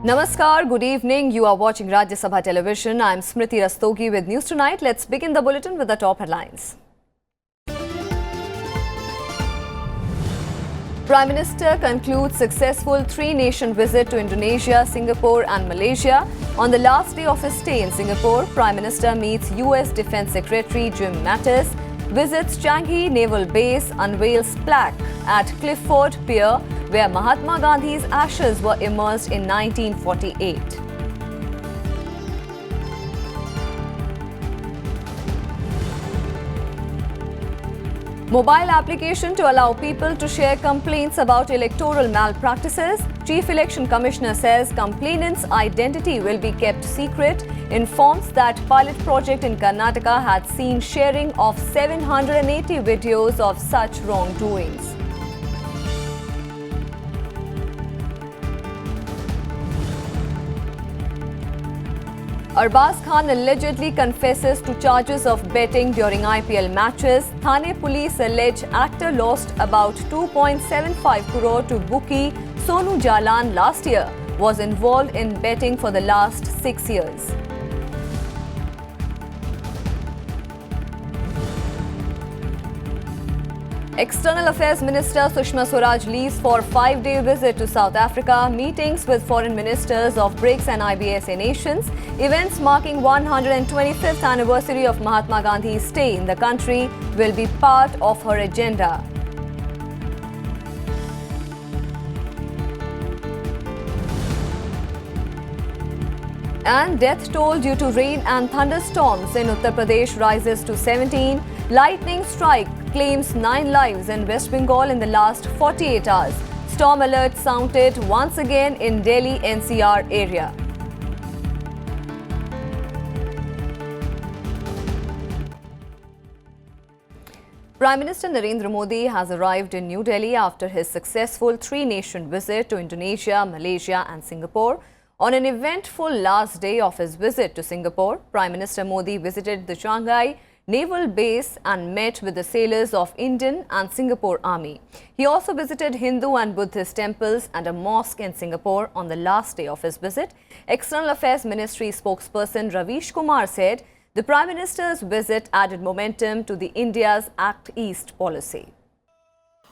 Namaskar, good evening. You are watching Rajya Sabha television. I am Smriti Rastogi with News Tonight. Let's begin the bulletin with the top headlines. Prime Minister concludes successful three-nation visit to Indonesia, Singapore and Malaysia. On the last day of his stay in Singapore, Prime Minister meets US Defence Secretary Jim Mattis, visits Changi Naval Base, unveils plaque at Clifford Pier, where Mahatma Gandhi's ashes were immersed in 1948. Mobile application to allow people to share complaints about electoral malpractices. Chief Election Commissioner says complainant's identity will be kept secret. Informs that pilot project in Karnataka had seen sharing of 780 videos of such wrongdoings. Arbaz Khan allegedly confesses to charges of betting during IPL matches. Thane police allege actor lost about 2.75 crore to bookie Sonu Jalan last year. Was involved in betting for the last 6 years. External Affairs Minister Sushma Swaraj leaves for a 5-day visit to South Africa. Meetings with foreign ministers of BRICS and IBSA nations. Events marking 125th anniversary of Mahatma Gandhi's stay in the country will be part of her agenda. And death toll due to rain and thunderstorms in Uttar Pradesh rises to 17. Lightning strike claims 9 lives in West Bengal in the last 48 hours. Storm alert sounded once again in Delhi NCR area. Prime Minister Narendra Modi has arrived in New Delhi after his successful three-nation visit to Indonesia, Malaysia and Singapore. On an eventful last day of his visit to Singapore, Prime Minister Modi visited the Changi Naval Base and met with the sailors of Indian and Singapore Army. He also visited Hindu and Buddhist temples and a mosque in Singapore on the last day of his visit. External Affairs Ministry spokesperson Ravish Kumar said the Prime Minister's visit added momentum to the India's Act East policy.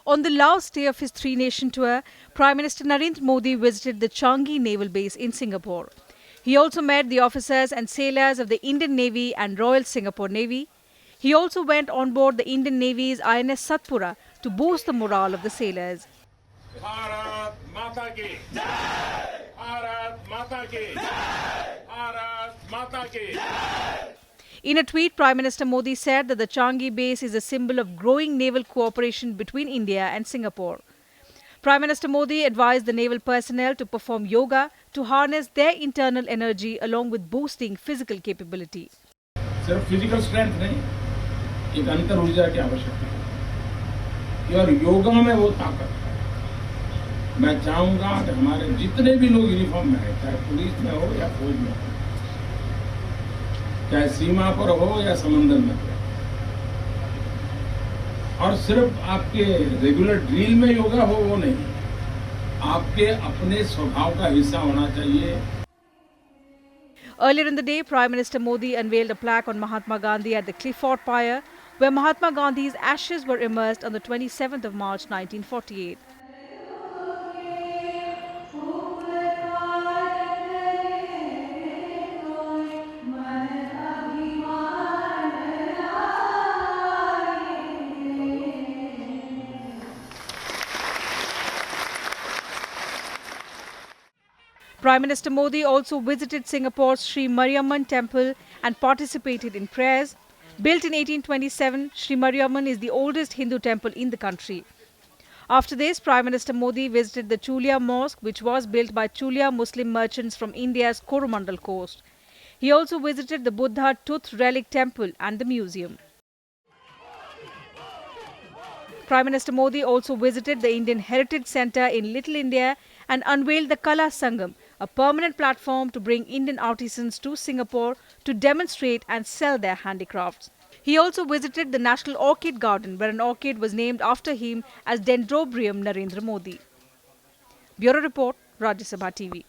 On the last day of his three-nation tour, Prime Minister Narendra Modi visited the Changi Naval Base in Singapore. He also met the officers and sailors of the Indian Navy and Royal Singapore Navy. He also went on board the Indian Navy's INS Satpura to boost the morale of the sailors. Bharat Mata ki Jai! Bharat Mata ki Jai! Bharat Mata ki Jai! In a tweet, Prime Minister Modi said that the Changi base is a symbol of growing naval cooperation between India and Singapore. Prime Minister Modi advised the naval personnel to perform yoga to harness their internal energy along with boosting physical capability. सिर्फ physical strength नहीं, एक अंतर ऊर्जा की आवश्यकता है और योगा में वो ताकत है। मैं चाहूंगा कि हमारे जितने भी लोग यूनिफॉर्म में हैं, चाहे पुलिस में हो या फौज में हो, चाहे सीमा पर हो या समंदर में हो, और सिर्फ आपके रेगुलर ड्रिल में योगा हो वो नहीं, आपके अपने स्वभाव का हिस्सा होना चाहिए। Earlier in the day, Prime Minister Modi unveiled a plaque on Mahatma Gandhi at the Clifford Pier, where Mahatma Gandhi's ashes were immersed on the 27th of March 1948. Prime Minister Modi also visited Singapore's Sri Mariamman Temple and participated in prayers. Built in 1827, Sri Mariamman is the oldest Hindu temple in the country. After this, Prime Minister Modi visited the Chulia Mosque, which was built by Chulia Muslim merchants from India's Coromandel coast. He also visited the Buddha Tooth Relic Temple and the museum. Prime Minister Modi also visited the Indian Heritage Centre in Little India and unveiled the Kala Sangam, a permanent platform to bring Indian artisans to Singapore to demonstrate and sell their handicrafts. He also visited the National Orchid Garden, where an orchid was named after him as Dendrobium Narendra Modi. Bureau Report, Rajya Sabha TV.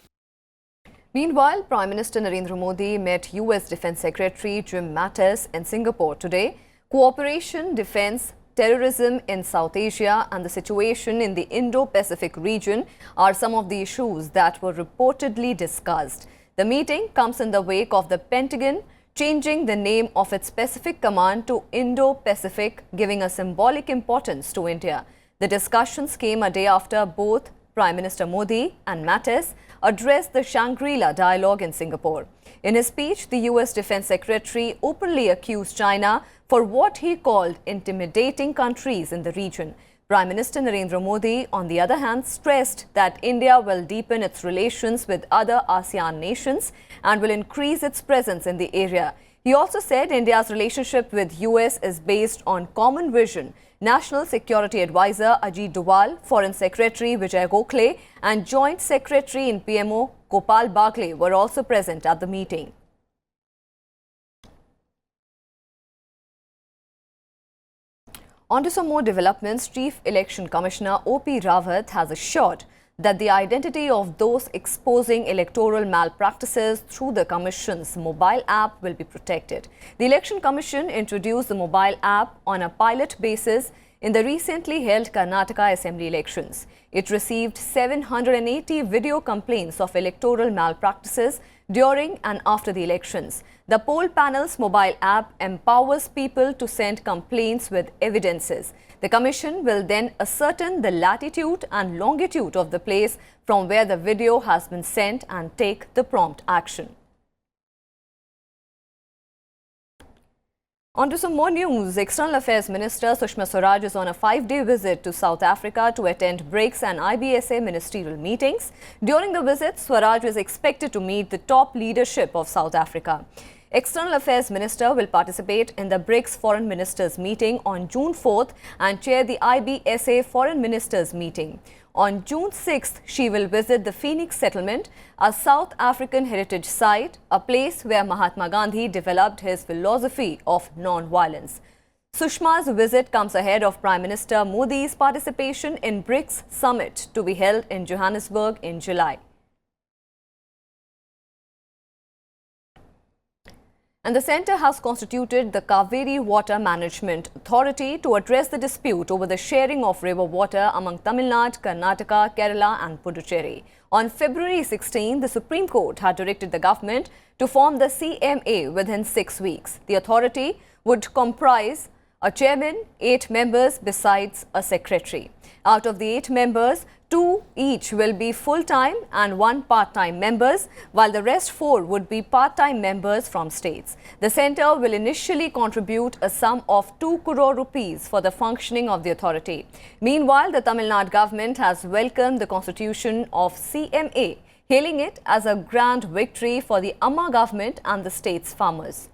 Meanwhile, Prime Minister Narendra Modi met US Defense Secretary Jim Mattis in Singapore today. Cooperation, defense, terrorism in South Asia and the situation in the Indo-Pacific region are some of the issues that were reportedly discussed. The meeting comes in the wake of the Pentagon changing the name of its Pacific Command to Indo-Pacific, giving a symbolic importance to India. The discussions came a day after both Prime Minister Modi and Mattis addressed the Shangri-La dialogue in Singapore. In his speech, the US Defense Secretary openly accused China for what he called intimidating countries in the region. Prime Minister Narendra Modi, on the other hand, stressed that India will deepen its relations with other ASEAN nations and will increase its presence in the area. He also said India's relationship with US is based on common vision. National Security Advisor Ajit Doval, Foreign Secretary Vijay Gokhale and Joint Secretary in PMO Gopal Bagle were also present at the meeting. On to some more developments. Chief Election Commissioner O.P. Rawat has assured that the identity of those exposing electoral malpractices through the Commission's mobile app will be protected. The Election Commission introduced the mobile app on a pilot basis in the recently held Karnataka Assembly elections. It received 780 video complaints of electoral malpractices during and after the elections. The poll panel's mobile app empowers people to send complaints with evidences. The Commission will then ascertain the latitude and longitude of the place from where the video has been sent and take the prompt action. On to some more news. External Affairs Minister Sushma Swaraj is on a 5-day visit to South Africa to attend BRICS and IBSA ministerial meetings. During the visit, Swaraj is expected to meet the top leadership of South Africa. External Affairs Minister will participate in the BRICS Foreign Ministers meeting on June 4th and chair the IBSA Foreign Ministers meeting. On June 6th, she will visit the Phoenix Settlement, a South African heritage site, a place where Mahatma Gandhi developed his philosophy of non-violence. Sushma's visit comes ahead of Prime Minister Modi's participation in BRICS Summit to be held in Johannesburg in July. And the centre has constituted the Kaveri Water Management Authority to address the dispute over the sharing of river water among Tamil Nadu, Karnataka, Kerala and Puducherry. On February 16, the Supreme Court had directed the government to form the CMA within 6 weeks. The authority would comprise a chairman, 8 members besides a secretary. Out of the 8 members, 2 each will be full-time and 1 part-time members, while the rest 4 would be part-time members from states. The centre will initially contribute a sum of 2 crore rupees for the functioning of the authority. Meanwhile, the Tamil Nadu government has welcomed the constitution of CMA, hailing it as a grand victory for the Amma government and the state's farmers.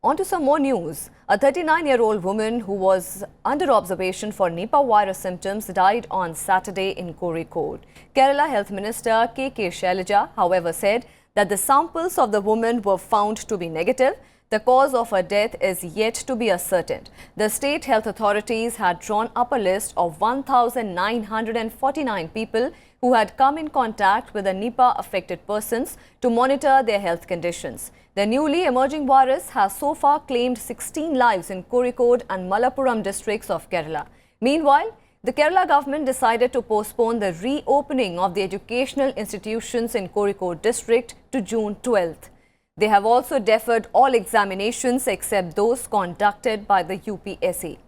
On to some more news. A 39-year-old woman who was under observation for Nipah virus symptoms died on Saturday in Kozhikode. Kerala Health Minister K.K. Shailaja, however, said that the samples of the woman were found to be negative. The cause of her death is yet to be ascertained. The state health authorities had drawn up a list of 1,949 people who had come in contact with the Nipah-affected persons to monitor their health conditions. The newly emerging virus has so far claimed 16 lives in Kozhikode and Malappuram districts of Kerala. Meanwhile, the Kerala government decided to postpone the reopening of the educational institutions in Kozhikode district to June 12th. They have also deferred all examinations except those conducted by the UPSC.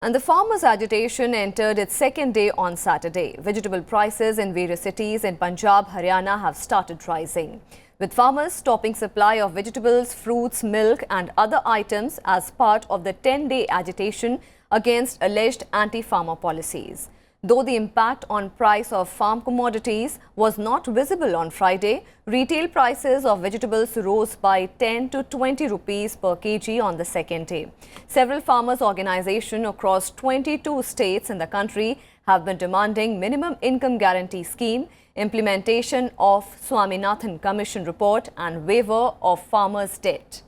And the farmers' agitation entered its second day on Saturday. Vegetable prices in various cities in Punjab, Haryana have started rising, with farmers stopping supply of vegetables, fruits, milk and other items as part of the 10-day agitation against alleged anti-farmer policies. Though the impact on price of farm commodities was not visible on Friday, retail prices of vegetables rose by 10 to 20 rupees per kg on the second day. Several farmers' organizations across 22 states in the country have been demanding minimum income guarantee scheme, implementation of Swaminathan Commission report and waiver of farmers' debt.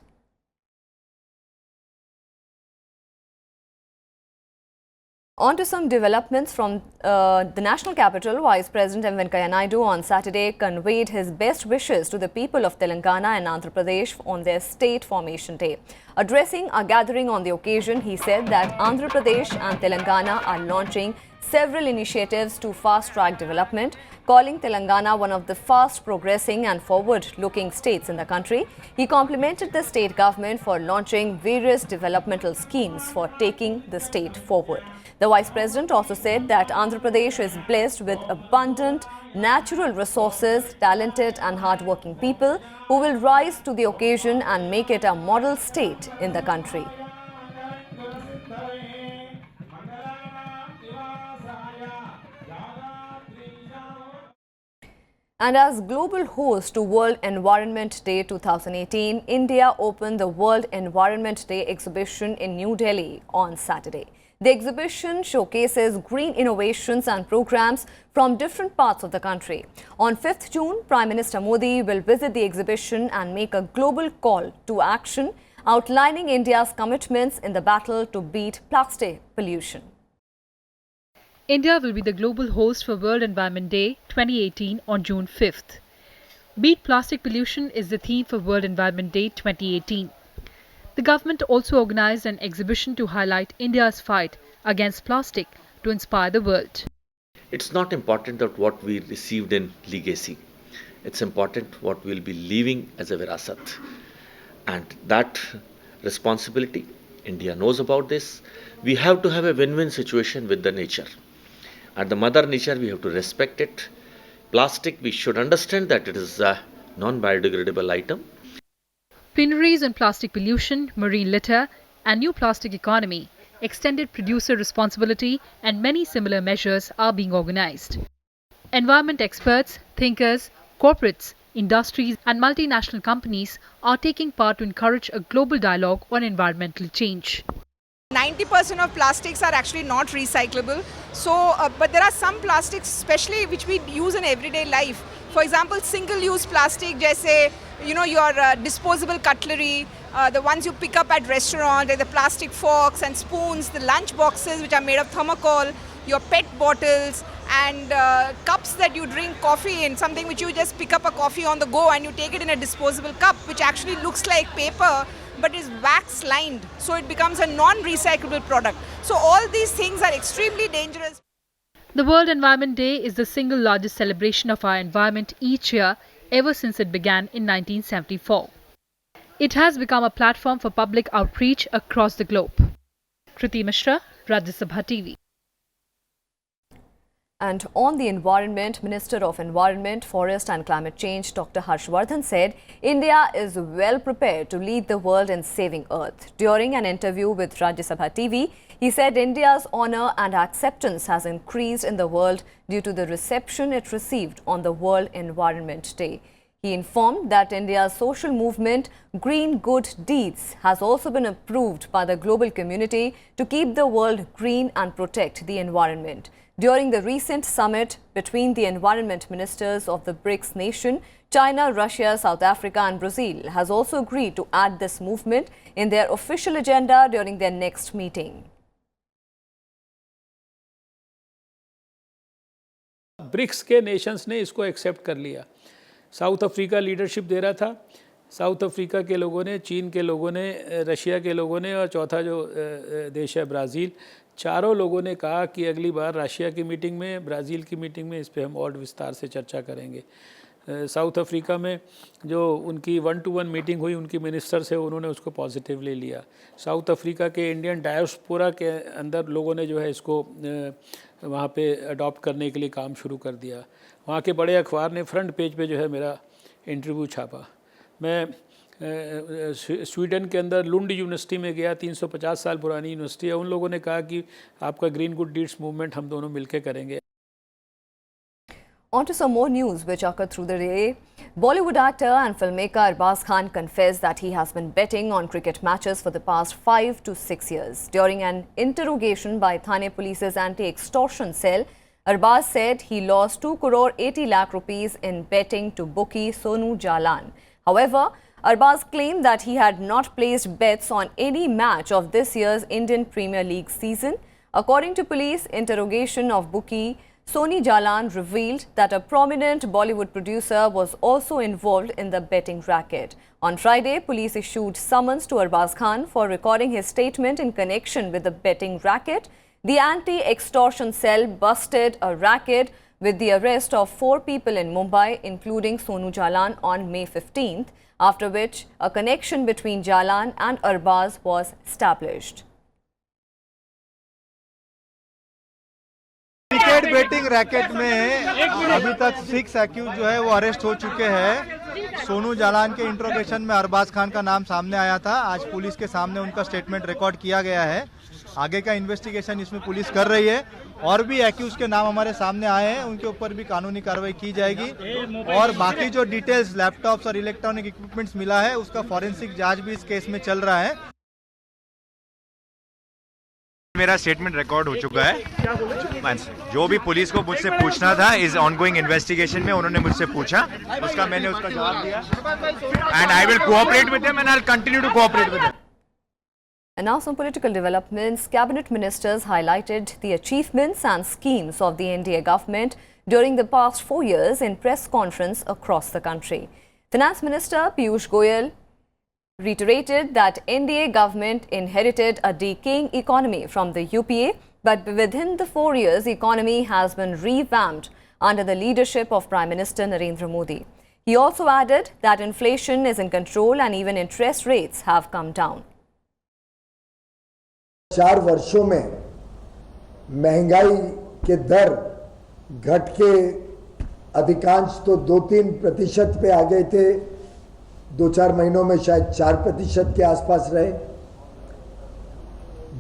On to some developments from the national capital. Vice President M. Venkaiah Naidu on Saturday conveyed his best wishes to the people of Telangana and Andhra Pradesh on their state formation day. Addressing a gathering on the occasion, he said that Andhra Pradesh and Telangana are launching several initiatives to fast-track development, calling Telangana one of the fast-progressing and forward-looking states in the country. He complimented the state government for launching various developmental schemes for taking the state forward. The Vice President also said that Andhra Pradesh is blessed with abundant natural resources, talented and hard-working people who will rise to the occasion and make it a model state in the country. And as global host to World Environment Day 2018, India opened the World Environment Day exhibition in New Delhi on Saturday. The exhibition showcases green innovations and programs from different parts of the country. On 5th June, Prime Minister Modi will visit the exhibition and make a global call to action, outlining India's commitments in the battle to beat plastic pollution. India will be the global host for World Environment Day 2018 on June 5th. Beat plastic pollution is the theme for World Environment Day 2018. The government also organized an exhibition to highlight India's fight against plastic to inspire the world. It's not important that what we received in legacy. It's important what we'll be leaving as a virasat. And that responsibility, India knows about this. We have to have a win-win situation with the nature. And the mother nature, we have to respect it. Plastic, we should understand that it is a non-biodegradable item. Plenaries on plastic pollution, marine litter and new plastic economy, extended producer responsibility and many similar measures are being organized. Environment experts, thinkers, corporates, industries and multinational companies are taking part to encourage a global dialogue on environmental change. 90% of plastics are actually not recyclable. But there are some plastics, especially which we use in everyday life. For example, single-use plastic, jaise, your disposable cutlery, the ones you pick up at restaurants, like the plastic forks and spoons, the lunch boxes which are made of thermocol, your pet bottles and cups that you drink coffee in, something which you just pick up a coffee on the go and you take it in a disposable cup, which actually looks like paper but is wax lined, so it becomes a non-recyclable product. So all these things are extremely dangerous. The World Environment Day is the single largest celebration of our environment each year ever since it began in 1974. It has become a platform for public outreach across the globe. Kriti Mishra, Rajya Sabha TV. And on the environment, Minister of Environment, Forest and Climate Change, Dr. Harshvardhan said India is well prepared to lead the world in saving Earth. During an interview with Rajya Sabha TV, he said India's honour and acceptance has increased in the world due to the reception it received on the World Environment Day. He informed that India's social movement, Green Good Deeds, has also been approved by the global community to keep the world green and protect the environment. During the recent summit between the environment ministers of the BRICS nation, China, Russia, South Africa and Brazil has also agreed to add this movement in their official agenda during their next meeting. BRICS के nations ने इसको accept कर लिया। South Africa leadership दे रहा था, south Africa के लोगों ने, चीन के लोगों ने, रशिया के लोगों ने और चौथा जो देश है ब्राज़ील, चारों लोगों ने कहा कि अगली बार रशिया की मीटिंग में, ब्राज़ील की मीटिंग में इस पे हम और विस्तार से चर्चा करेंगे। साउथ अफ्रीका में जो उनकी 1-to-1 मीटिंग हुई उनकी मिनिस्टर से, उन्होंने उसको पॉजिटिवली लिया। साउथ अफ्रीका के इंडियन डायस्पोरा के अंदर लोगों ने जो है इसको वहाँ पे अडॉप्ट करने के लिए काम शुरू कर दिया। वहाँ के बड़े अखबार ने फ्रंट पेज पे जो है मेरा इंटरव्यू छापा। मैं स्वीडन के अंदर लुंड यूनिवर्सिटी में गया, 350 साल पुरानी यूनिवर्सिटी है। उन लोगों ने कहा कि आपका ग्रीन गुड डीड्स मूवमेंट हम दोनों मिलकर करेंगे। On to some more news which occurred through the day. Bollywood actor and filmmaker Arbaz Khan confessed that he has been betting on cricket matches for the past 5 to 6 years. During an interrogation by Thane Police's anti-extortion cell, Arbaz said he lost 2 crore 80 lakh rupees in betting to bookie Sonu Jalan. However, Arbaz claimed that he had not placed bets on any match of this year's Indian Premier League season. According to police, interrogation of bookie Soni Jalan revealed that a prominent Bollywood producer was also involved in the betting racket. On Friday, police issued summons to Arbaz Khan for recording his statement in connection with the betting racket. The anti-extortion cell busted a racket with the arrest of 4 people in Mumbai, including Sonu Jalan, on May 15th, after which a connection between Jalan and Arbaz was established. Cricket betting racket में अभी तक 6 accused जो है वो arrest हो चुके हैं। सोनू जालान के इंट्रोगेशन में अरबाज खान का नाम सामने आया था। आज पुलिस के सामने उनका स्टेटमेंट रिकॉर्ड किया गया है। आगे का इन्वेस्टिगेशन इसमें पुलिस कर रही है। और भी एक्यूज के नाम हमारे सामने आए हैं, उनके ऊपर भी कानूनी कार्रवाई की जाएगी। और बाकी जो डिटेल्स लैपटॉप्स और इलेक्ट्रॉनिक इक्विपमेंट्स मिला है उसका फॉरेंसिक जांच भी इस केस में चल रहा है। मेरा स्टेटमेंट रिकॉर्ड हो चुका है। जो भी पुलिस को मुझसे पूछना था इस ऑनगोइंग इन्वेस्टिगेशन में उन्होंने मुझसे पूछा, उसका मैंने उसका जवाब दिया। And I will cooperate with them and I will continue to cooperate with them. And now some political developments. Cabinet ministers highlighted the achievements and schemes of the NDA government during the past 4 years in press conference across the country. Finance Minister Piyush Goyal reiterated that NDA government inherited a decaying economy from the UPA, but within the 4 years, the economy has been revamped under the leadership of Prime Minister Narendra Modi. He also added that inflation is in control and even interest rates have come down. 4 वर्षों में महंगाई के दर घट के अधिकांश तो 2-3% पे आ गए थे। 2-4 महीनों में शायद 4% के आसपास रहे।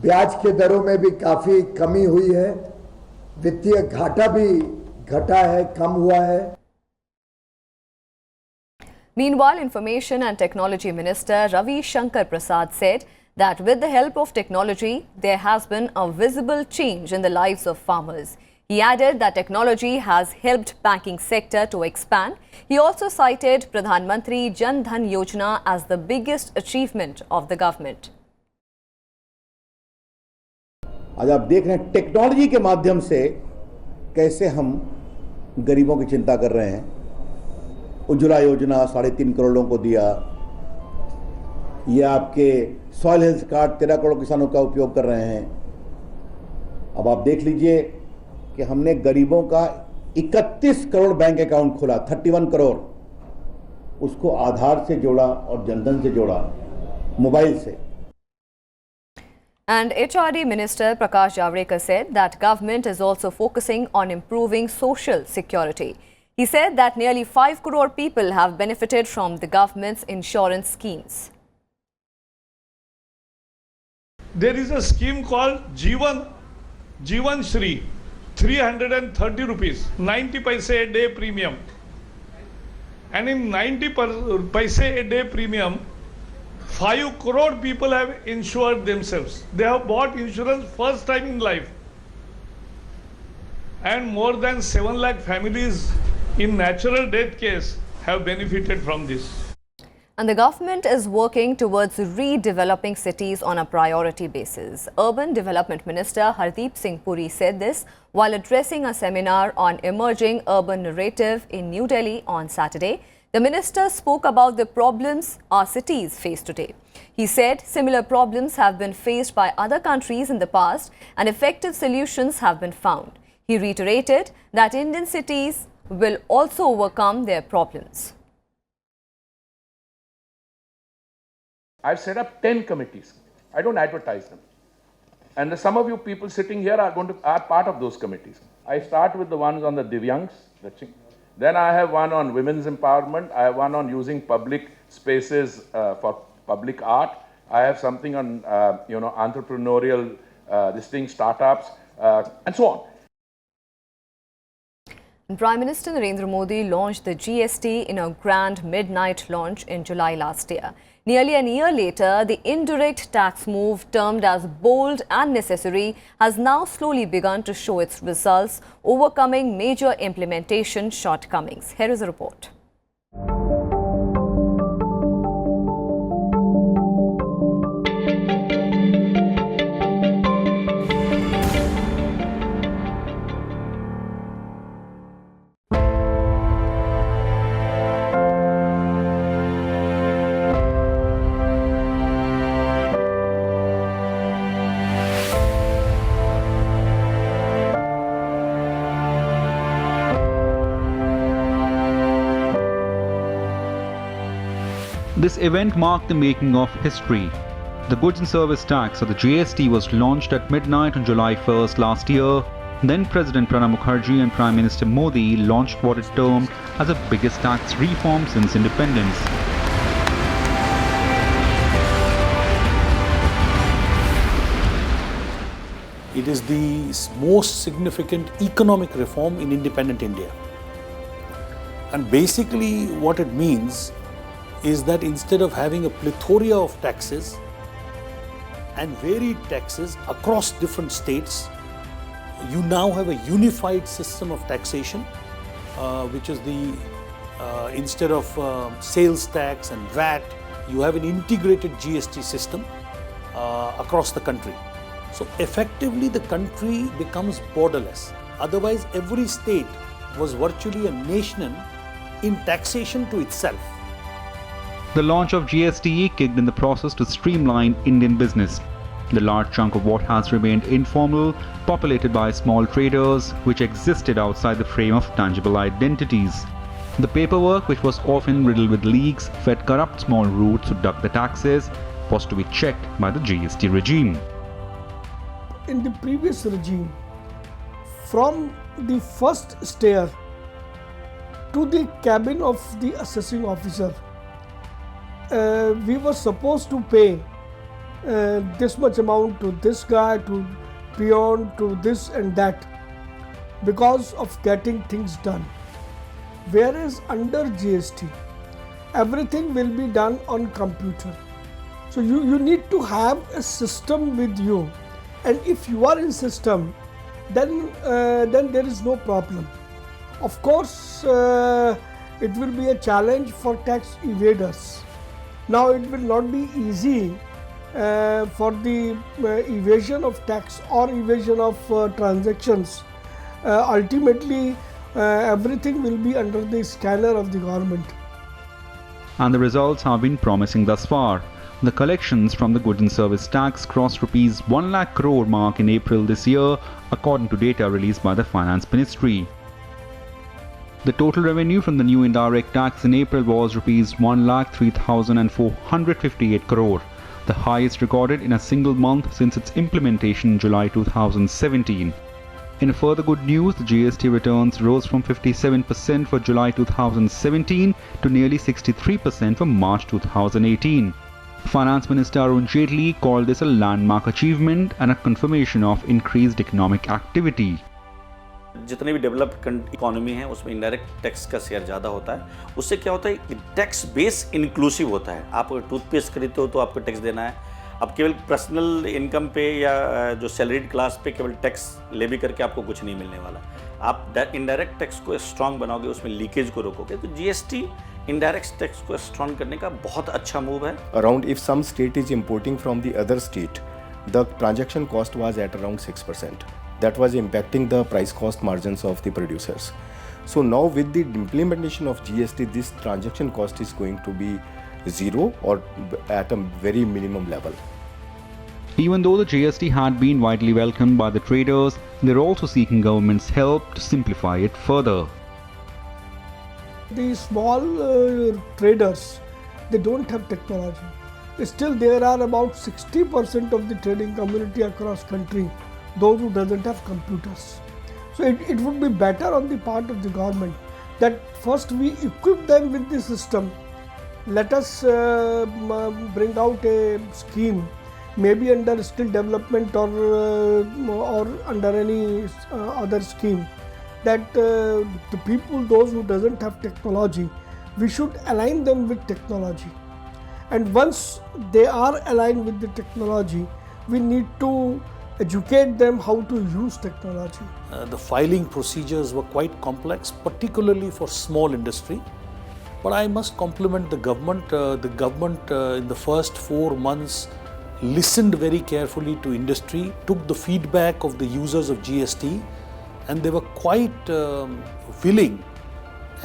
ब्याज के दरों में भी काफी कमी हुई है। वित्तीय घाटा भी घटा है, कम हुआ है। Meanwhile, Information and Technology Minister Ravi Shankar Prasad said that with the help of technology, there has been a visible change in the lives of farmers. He added that technology has helped banking sector to expand. He also cited Pradhan Mantri Jan Dhan Yojana as the biggest achievement of the government. आज आप देख रहे हैं technology के माध्यम से कैसे हम गरीबों की चिंता कर रहे हैं। उज्ज्वला योजना 3.5 करोड़ लोगों को दिया। ये आपके सॉइल हेल्थ कार्ड 13 करोड़ किसानों का उपयोग कर रहे हैं। अब आप देख लीजिए कि हमने गरीबों का 31 करोड़ बैंक अकाउंट खोला, 31 करोड़, उसको आधार से जोड़ा और जनधन से जोड़ा, मोबाइल से। And HRD Minister Prakash Javadekar said that government is also focusing on improving social security. He said that nearly 5 crore people have benefited from the government's insurance schemes. There is a scheme called Jeevan Shri, 330 rupees, 90 paise a day premium. And in 90 paise a day premium, 5 crore people have insured themselves. They have bought insurance first time in life. And more than 7 lakh families in natural death case have benefited from this. And the government is working towards redeveloping cities on a priority basis. Urban Development Minister Hardeep Singh Puri said this while addressing a seminar on emerging urban narrative in New Delhi on Saturday. The minister spoke about the problems our cities face today. He said similar problems have been faced by other countries in the past and effective solutions have been found. He reiterated that Indian cities will also overcome their problems. I've set up 10 committees. I don't advertise them. And some of you people sitting here are part of those committees. I start with the ones on the Divyangs. Then I have one on women's empowerment. I have one on using public spaces for public art. I have something on entrepreneurial startups, and so on. Prime Minister Narendra Modi launched the GST in a grand midnight launch in July last year. Nearly a year later, the indirect tax move, termed as bold and necessary, has now slowly begun to show its results, overcoming major implementation shortcomings. Here is a report. This event marked the making of history. The Goods and Service Tax, or the GST, was launched at midnight on July 1st last year. Then President Pranab Mukherjee and Prime Minister Modi launched what is termed as the biggest tax reform since independence. It is the most significant economic reform in independent India. And basically what it means is that instead of having a plethora of taxes and varied taxes across different states, you now have a unified system of taxation, which is instead of sales tax and VAT, you have an integrated GST system across the country. So effectively the country becomes borderless. Otherwise every state was virtually a nation in taxation to itself. The launch of GST kicked in the process to streamline Indian business. The large chunk of what has remained informal, populated by small traders, which existed outside the frame of tangible identities. The paperwork, which was often riddled with leaks, fed corrupt small roots who ducked the taxes, was to be checked by the GST regime. In the previous regime, from the first stair to the cabin of the assessing officer, we were supposed to pay this much amount to this guy, to peon, to this and that, because of getting things done. Whereas under GST, everything will be done on computer. So you need to have a system with you, and if you are in system, then there is no problem. Of course, it will be a challenge for tax evaders. Now it will not be easy for the evasion of tax or evasion of transactions. Ultimately, everything will be under the scanner of the government. And the results have been promising thus far. The collections from the Goods and Service Tax crossed rupees 1 lakh crore mark in April this year, according to data released by the Finance Ministry. The total revenue from the new indirect tax in April was rupees 1,03,458 crore, the highest recorded in a single month since its implementation in July 2017. In further good news, the Gst Returns rose from 57% for July 2017 to nearly 63% for March 2018. Finance Minister Arun Jaitley called this a landmark achievement and a confirmation of increased economic activity. जितने भी developed economy है उसमें indirect tax का share ज़्यादा होता है. उससे क्या होता है कि टैक्स बेस इंक्लूसिव होता है. आप अगर टूथपेस्ट खरीदते हो तो आपको टैक्स देना है. अब केवल पर्सनल इनकम पे या जो सैलरीड क्लास पे केवल टैक्स लेवी करके आपको कुछ नहीं मिलने वाला. आप इनडायरेक्ट टैक्स को स्ट्रॉन्ग बनाओगे, उसमें लीकेज को रोकोगे. तो जीएसटी इनडायरेक्ट टैक्स को स्ट्रॉन्ग करने का बहुत अच्छा मूव है. Around if some state is importing from the other state, the transaction cost was at around 6%. That was impacting the price cost margins of the producers. So now with the implementation of GST, this transaction cost is going to be zero or at a very minimum level. Even though the GST had been widely welcomed by the traders, they're also seeking government's help to simplify it further. The small traders, they don't have technology. Still there are about 60% of the trading community across country those who doesn't have computers. So it would be better on the part of the government that first we equip them with the system. Let us bring out a scheme, maybe under skill development or under any other scheme, that the people, those who doesn't have technology, we should align them with technology. And once they are aligned with the technology, we need to educate them how to use technology. The filing procedures were quite complex, particularly for small industry. But I must compliment the government. The government in the first 4 months listened very carefully to industry, took the feedback of the users of GST, and they were quite willing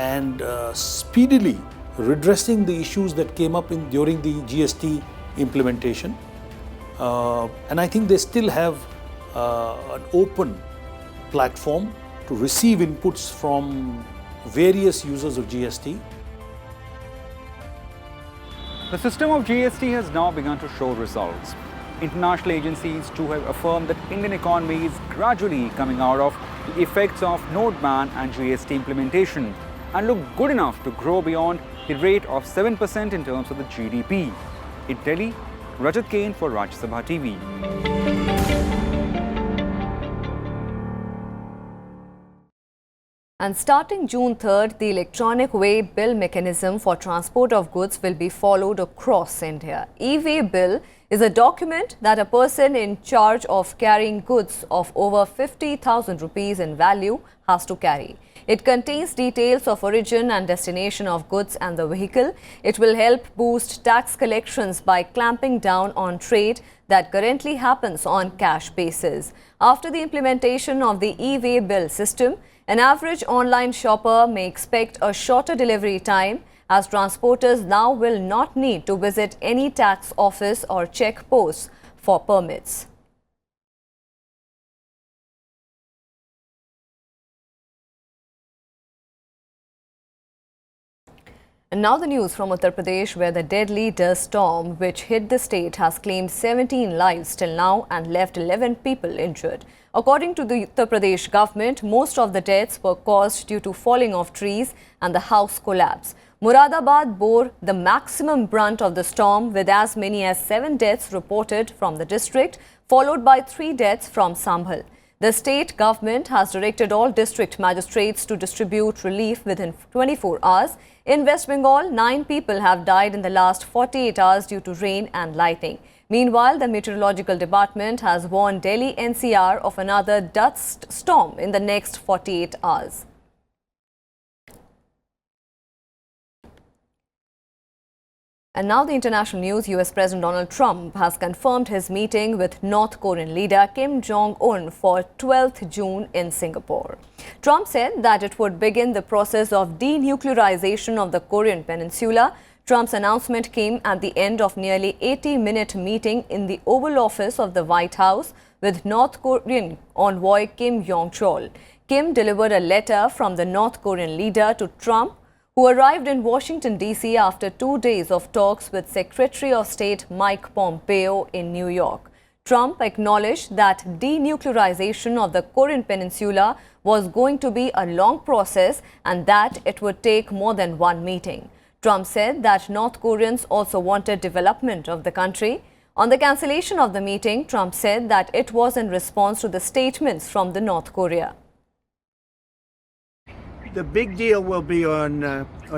and speedily redressing the issues that came up during the GST implementation. And I think they still have an open platform to receive inputs from various users of GST. The system of GST has now begun to show results. International agencies too have affirmed that Indian economy is gradually coming out of the effects of note ban and GST implementation and look good enough to grow beyond the rate of 7% in terms of the GDP. In Delhi, Rajat Kane for Sabha TV. And starting June 3rd, the electronic way bill mechanism for transport of goods will be followed across India. E-way bill is a document that a person in charge of carrying goods of over 50,000 rupees in value has to carry. It contains details of origin and destination of goods and the vehicle. It will help boost tax collections by clamping down on trade that currently happens on cash basis. After the implementation of the e-way bill system, an average online shopper may expect a shorter delivery time, as transporters now will not need to visit any tax office or check posts for permits. And now the news from Uttar Pradesh, where the deadly dust storm which hit the state has claimed 17 lives till now and left 11 people injured. According to the Uttar Pradesh government, most of the deaths were caused due to falling of trees and the house collapse. Muradabad bore the maximum brunt of the storm, with as many as 7 deaths reported from the district, followed by 3 deaths from Sambhal. The state government has directed all district magistrates to distribute relief within 24 hours. In West Bengal, 9 people have died in the last 48 hours due to rain and lightning. Meanwhile, the Meteorological Department has warned Delhi NCR of another dust storm in the next 48 hours. And now the international news. US President Donald Trump has confirmed his meeting with North Korean leader Kim Jong-Un for 12th June in Singapore. Trump said that it would begin the process of denuclearization of the Korean peninsula. Trump's announcement came at the end of nearly 80-minute meeting in the Oval Office of the White House with North Korean envoy Kim Yong-chol. Kim delivered a letter from the North Korean leader to Trump, who arrived in Washington, D.C. after 2 days of talks with Secretary of State Mike Pompeo in New York. Trump acknowledged that denuclearization of the Korean peninsula was going to be a long process and that it would take more than one meeting. Trump said that North Koreans also wanted development of the country. On the cancellation of the meeting, Trump said that it was in response to the statements from the North Korea. The big deal will be on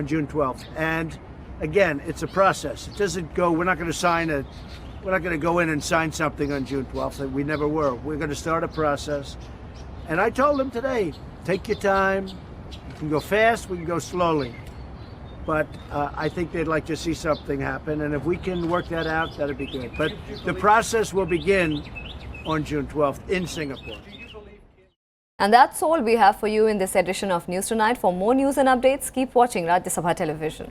June 12th, and again, it's a process. It doesn't go. We're not going to go in and sign something on June 12th. We never were. We're going to start a process, and I told them today, take your time. You can go fast. We can go slowly, but I think they'd like to see something happen, and if we can work that out, that'd be good. But the process will begin on June 12th in Singapore. And that's all we have for you in this edition of News Tonight. For more news and updates, keep watching Rajya Sabha television.